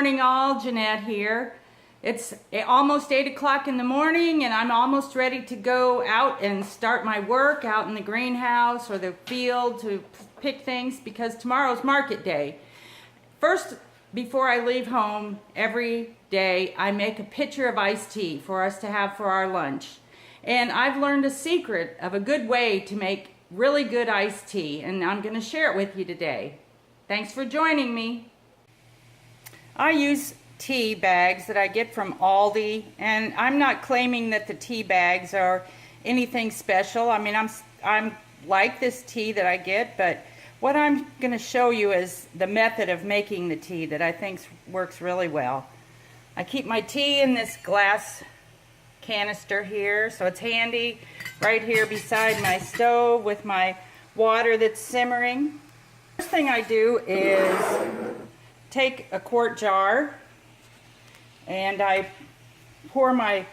morning all, Jeanette here. It's almost 8 o'clock in the morning and I'm almost ready to go out and start my work out in the greenhouse or the field to pick things because tomorrow's market day. First, before I leave home every day, I make a pitcher of iced tea for us to have for our lunch. And I've learned a secret of a good way to make really good iced tea, and I'm going to share it with you today. Thanks for joining me. I use tea bags that I get from Aldi, and I'm not claiming that the tea bags are anything special. I mean, I'm like this tea that I get, but what I'm going to show you is the method of making the tea that I think works really well. I keep my tea in this glass canister here, so it's handy right here beside my stove with my water that's simmering. First thing I do is take a quart jar and I pour my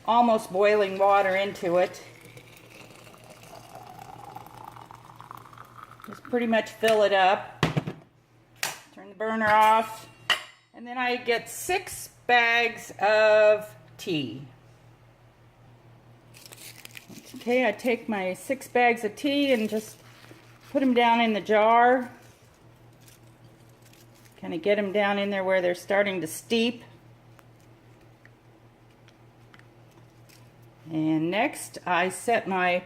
almost boiling water into it. Just pretty much fill it up. Turn the burner off. And then I get 6 bags of tea. Okay, I take my 6 bags of tea and just put them down in the jar. Kind of get them down in there where they're starting to steep. And next I set my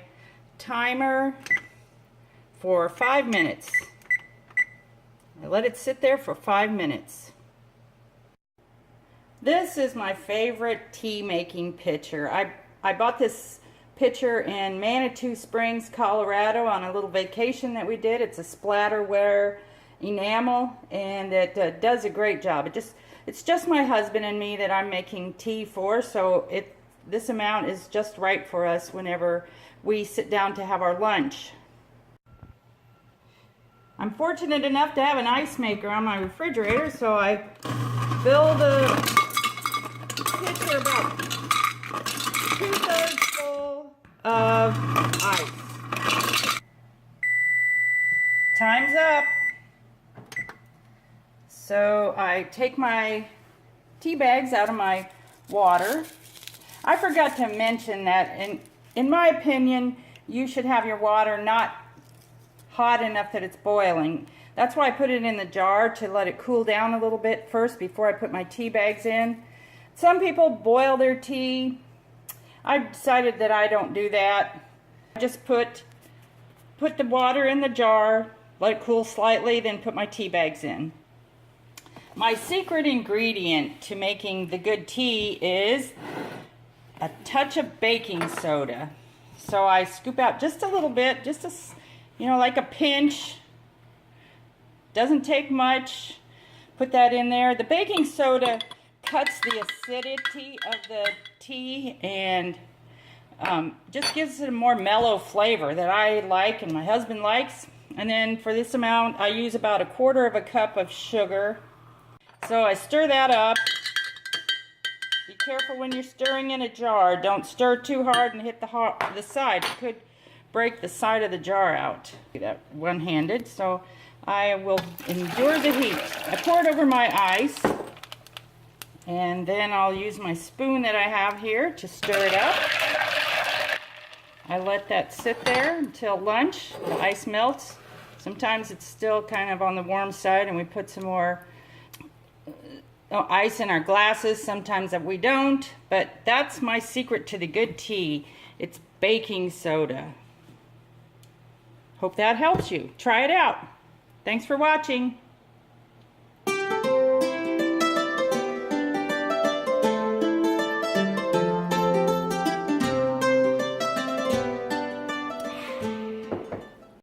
timer for 5 minutes. I let it sit there for 5 minutes. This is my favorite tea making pitcher. I bought this pitcher in Manitou Springs, Colorado on a little vacation that we did. It's a splatterware enamel, and it does a great job. It's just my husband and me that I'm making tea for, so this amount is just right for us whenever we sit down to have our lunch. I'm fortunate enough to have an ice maker on my refrigerator, so I fill the pitcher about 2/3 full of ice. Time's up. So I take my tea bags out of my water. I forgot to mention that in my opinion, you should have your water not hot enough that it's boiling. That's why I put it in the jar to let it cool down a little bit first before I put my tea bags in. Some people boil their tea. I decided that I don't do that. I just put the water in the jar, let it cool slightly, then put my tea bags in. My secret ingredient to making the good tea is a touch of baking soda. So I scoop out just a little bit, just like a pinch. Doesn't take much. Put that in there. The baking soda cuts the acidity of the tea and just gives it a more mellow flavor that I like and my husband likes. And then for this amount, I use about 1/4 cup of sugar. So I stir that up. Be careful when you're stirring in a jar. Don't stir too hard and hit the side. It could break the side of the jar out. Do that one-handed, so I will endure the heat. I pour it over my ice, and then I'll use my spoon that I have here to stir it up. I let that sit there until lunch. The ice melts. Sometimes it's still kind of on the warm side, and we put some more ice in our glasses. Sometimes we don't, but that's my secret to the good tea. It's baking soda. Hope that helps you. Try it out. Thanks for watching.